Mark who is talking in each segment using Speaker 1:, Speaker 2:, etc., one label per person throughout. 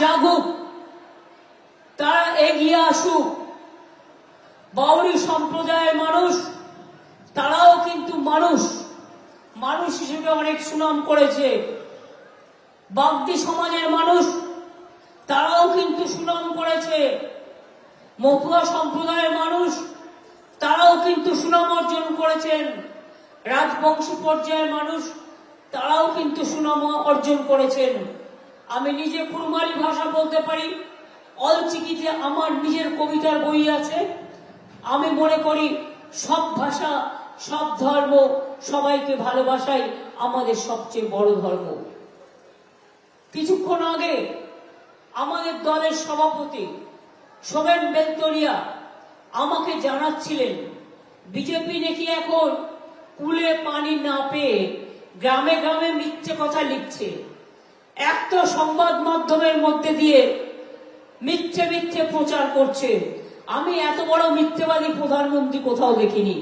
Speaker 1: জাগুক, তারা এগিয়ে আসুক। বাউরি সম্প্রদায়ের মানুষ, তারাও কিন্তু মানুষ, মানুষ হিসেবে অনেক সুনাম করেছে। বাগদি সমাজের মানুষ, তারাও কিন্তু সুনাম করেছে। মহুয়া সম্প্রদায়ের মানুষ, তারাও কিন্তু সুনাম অর্জন করেছেন। রাজবংশী পর্যায়ের মানুষ, তারাও কিন্তু সুনাম অর্জন করেছেন। আমি নিজে কুড়মালি ভাষা বলতে পারি, অলচিকিতে আমার নিজের কবিতার বই আছে। আমি মনে করি সব ভাষা, সব ধর্ম, সবাইকে ভালোবাসাই আমাদের সবচেয়ে বড় ধর্ম। কিছুক্ষণ আগে আমাদের দলের সভাপতি সোমেন বেলতরিয়া আমাকে জানাচ্ছিলেন, বিজেপি নাকি এখন কুলে পানি না পেয়ে গ্রামে গ্রামে মিথ্যে কথা লিখছে। একটা সংবাদ মাধ্যমের মধ্যে দিয়ে মিথ্যে মিথ্যে প্রচার করছে। আমি এত বড় মিথ্যেবাদী প্রধানমন্ত্রী কোথাও দেখিনি।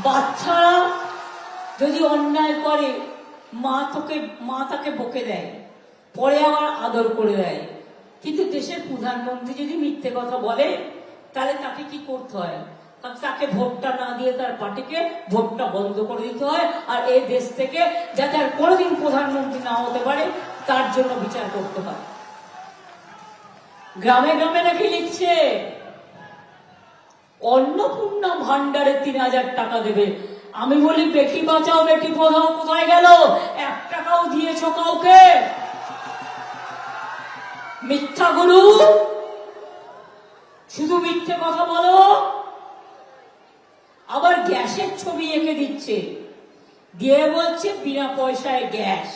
Speaker 1: বাচ্চারা যদি অন্যায় করে মা তাকে বকে দেয়, পরে আবার আদর করে দেয়। কিন্তু দেশের প্রধানমন্ত্রী যদি মিথ্যে কথা বলে, তাহলে তাকে কি করতে হয়? তাকে ভোটটা না দিয়ে তার পার্টিকে ভোটটা বন্ধ করে দিতে হয়। আর এই দেশ থেকে যাতে আর কোনোদিন প্রধানমন্ত্রী না হতে পারে, তার জন্য বিচার করতে হয়। গ্রামে গ্রামে নাকি লিখছে অন্নপূর্ণা ভান্ডারে 3000 টাকা দেবে। আমি বলি, বেটি বাঁচাও বেটি পড়াও কোথায় গেল? 1 টাকাও দিয়েছ কাউকে? মিথ্যা গুরু, শুধু মিথ্যে কথা বলো। আবার গ্যাসের ছবি এঁকে দিচ্ছে, দিয়ে বলছে বিনা পয়সায় গ্যাস।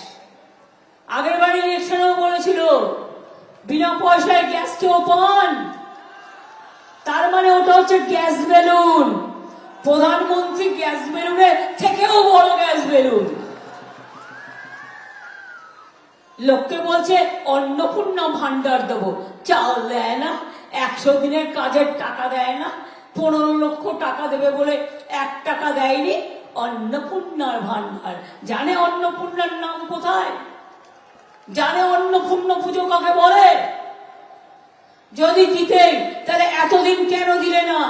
Speaker 1: আগের বার ইলেকশনেও বলেছিল বিনা পয়সায় গ্যাস কেউ পান, তার মানে ওটা হচ্ছে গ্যাস বেলুন। প্রধানমন্ত্রী গ্যাস বেলুনের থেকেও বড় গ্যাস বেলুন। লোককে বলছে অন্নপূর্ণা ভান্ডার দেবো, চাল দেয় না, 100 দিনের কাজের টাকা দেয় না, 15 লক্ষ টাকা দেবে বলে 1 টাকা দেয়নি। অন্নপূর্ণার ভান্ডার। জানে অন্নপূর্ণার নাম কোথায়? জানে অন্নপূর্ণা পুজো কাকে বলে? যদি দিতেন তাহলে এতদিন কেন দিলে না?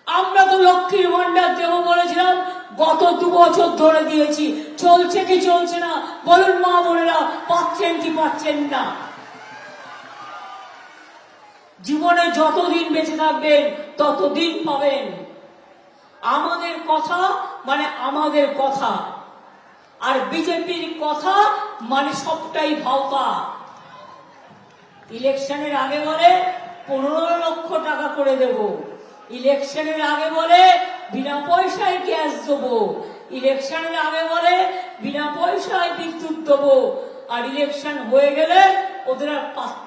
Speaker 1: আমরা তো লক্ষ্মীর ভান্ডার দেব বলেছিলাম, গত 2 বছর ধরে দিয়েছি। চলছে কি চলছে না বলুন মা বোনেরা, পাচ্ছেন কি পাচ্ছেন না? জীবনে যতদিন বেঁচে থাকবেন ততদিন পাবেন। আমাদের কথা মানে আমাদের কথা, আর বিজেপির কথা মানে সবটাই ভাওতা। ইলেকশনের আগে বলে 15 লক্ষ টাকা করে দেব, ইলেকশনের আগে বলে বিনা পয়সায় গ্যাস দেবো, ইলেকশনের আগে বলে বিনা পয়সায় বিদ্যুৎ দেবো, আর ইলেকশন হয়ে গেলে ওদের আর পাত্তা